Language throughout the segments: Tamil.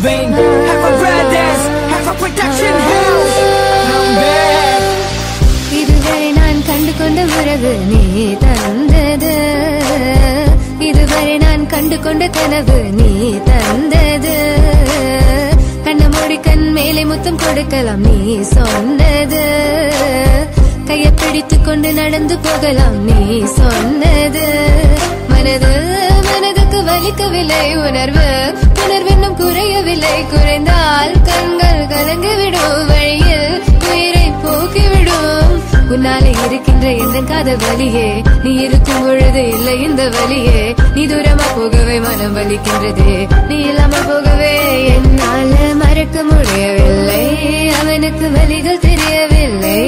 vein. Half a brothers, half a production house. Come back. இதுவரை நான் கண்டு கொண்ட உறவு நீ தந்தது, இதுவரை நான் கண்டு கொண்ட கனவு நீ தந்தது. கண்ண மூடி கண் மேலே முத்தம் கொடுக்கலாம் நீ சொன்னது, கையை பிடித்துக் கொண்டு நடந்து போகலாம் நீ சொன்னது. மனதுக்கு வலிக்கவில்லை உணர்வு, உணர்வென்னும் குறையவில்லை, குறைந்தால் கண்கள் கலங்கிவிடும், வழியில் உயிரை போக்கிவிடும். உன்னாலே இருக்கின்ற எந்த காதல் வலியே, நீ இருக்கும் பொழுது இல்லை இந்த வலியே. நீ தூரமா போகவே மனம் வலிக்கின்றது, நீ இல்லாமல் போகவே என்னால மறக்க முடியவில்லை. அவனுக்கு வலிகள் தெரியவில்லை,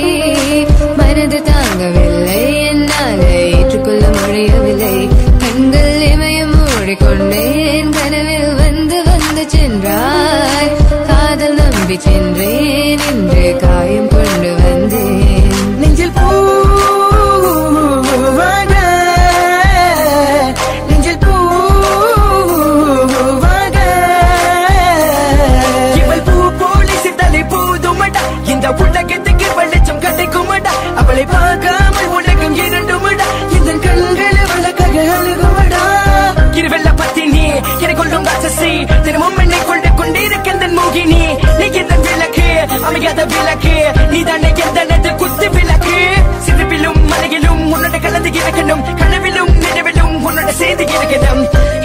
மனது தாங்கவில்லை, என்னால ஏற்றுக்கொள்ள முடியவில்லை. கண்கள் இமயம் மூடிக்கொண்டேன், கனவில் வந்து வந்து சென்றாய். காதல் நம்பி சென்றேன், இன்று காயம் கொண்டு வந்தேன். நெஞ்சில் பூவாக, நெஞ்சில் பூவாக, இவள் பூ போலி சித்தலை பூதுமடா, இந்த உலகத்துக்கு வெளிச்சம் கிடைக்குமடா. அவளை பார்க்காமல் உலகம் இரண்டுமடா, இந்த கண்களை வழக்காக அழுகுமடா. இருவெல்ல பத்தினி என கொள்ளும் ராட்சசி, தினமும் என்னை கொண்டு கொண்டிருக்கின்ற மோகினி. நீ எந்த விளக்கு, அமையாத விளக்கு, நீதானே எந்த குத்து விளக்கு. சிறுவிலும் மலையிலும் உன்னோட கலந்து இருக்கணும், கனவிலும் நினைவிலும் உன்னோட செய்து இருக்கணும்.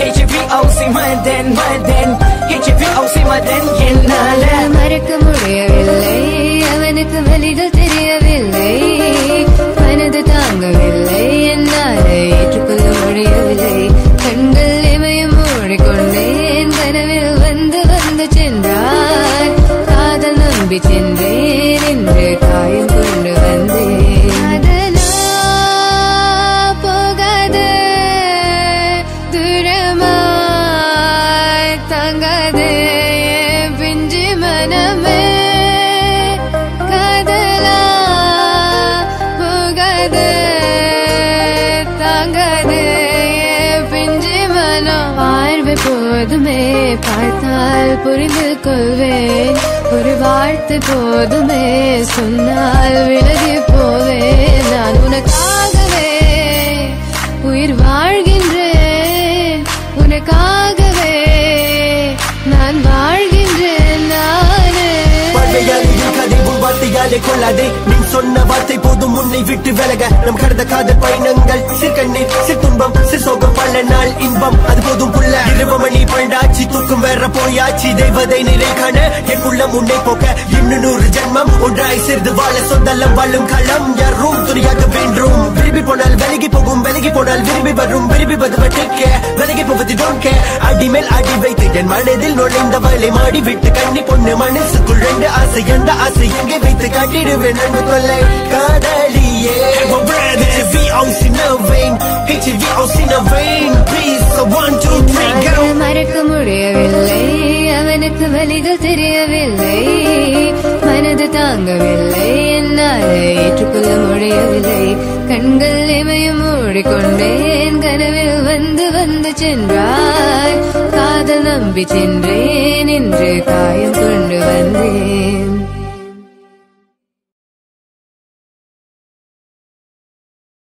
HVOC Madan Madan, HVOC Madan. என்னால மறக்க முடியவில்லை, அவனுக்கு வலிகள் தெரியவில்லை, மனது தாங்கவில்லை, என்னால ஏற்றுக்கொள்ள முடியவில்லை. கண்கள் இமயம் மூடிக்கொண்டேன், கனவில் வந்து வந்து சென்றாய். காதல் நம்பி சென்றேன், இன்று காயம் கொண்டு வந்தேன். அதனா போகாது தூரமாய் தாங்காது பிஞ்சு மனமே. காதலா போகாது தாங்காது பிஞ்சு மனம். பார்வை போதுமே, பார்த்தால் புரிந்து கொள்வேன். ஒரு வார்த்தை போதுமே, சொன்னால் விலகி போவேன். நான் உனக்காகவே உயிர் வாழ்கின்றேன், உனக்காகவே நான் வாழ்கின்றேன். நானே வார்த்தையாலே கொள்ளாதே, நீ சொன்ன வார்த்தை போதும் உன்னை விட்டு விலக. நம் கடந்த காதல் பயணங்கள் சிற்கண்ணீர் சிற்துன்பம் சிற்சோகம், பல நாள் இன்பம் அது போதும் புள்ள. 20 மணி பண்டாச்சி, தூக்கம் வேற போயாச்சி, தெய்வதை நிலை காண எக்குள்ளம் உன்னை போக்க. 200 ஜென்மம் ஒன்றாய் சேர்ந்து வாழ, சொந்தலம் வாழும் களம் யாரும் துணியாக வேண்டும். விரும்பி போனால் விலகி போகும், விலகி போனால் விரும்பி வரும், விரும்பி வருவதற்க விலகி போவது don't care. அடி மேல் அடி வைத்து என் மனதில் நுழைந்தவளை மாடி விட்டு கண்ணி பொண்ணு மனசுக்குள் 2 ஆசை, எந்த ஆசை எங்கே வைத்து காட்டிடுவேன் அன்பு கொள்ளை காதலியே. HVOC no vein, HVOC no vein, please so 1 2 3 go. மறக்க முடியவில்லை, அவனுக்கு வலிகள் தெரியவில்லை, மனது தாங்கவில்லை, என்னால் ஏற்றுக்கொள்ள முடியவில்லை. கண்கள் இமயம் மூடிக்கொண்டேன், கனவில் வந்து வந்து சென்றாய். காதல் நம்பி சென்றேன், இன்று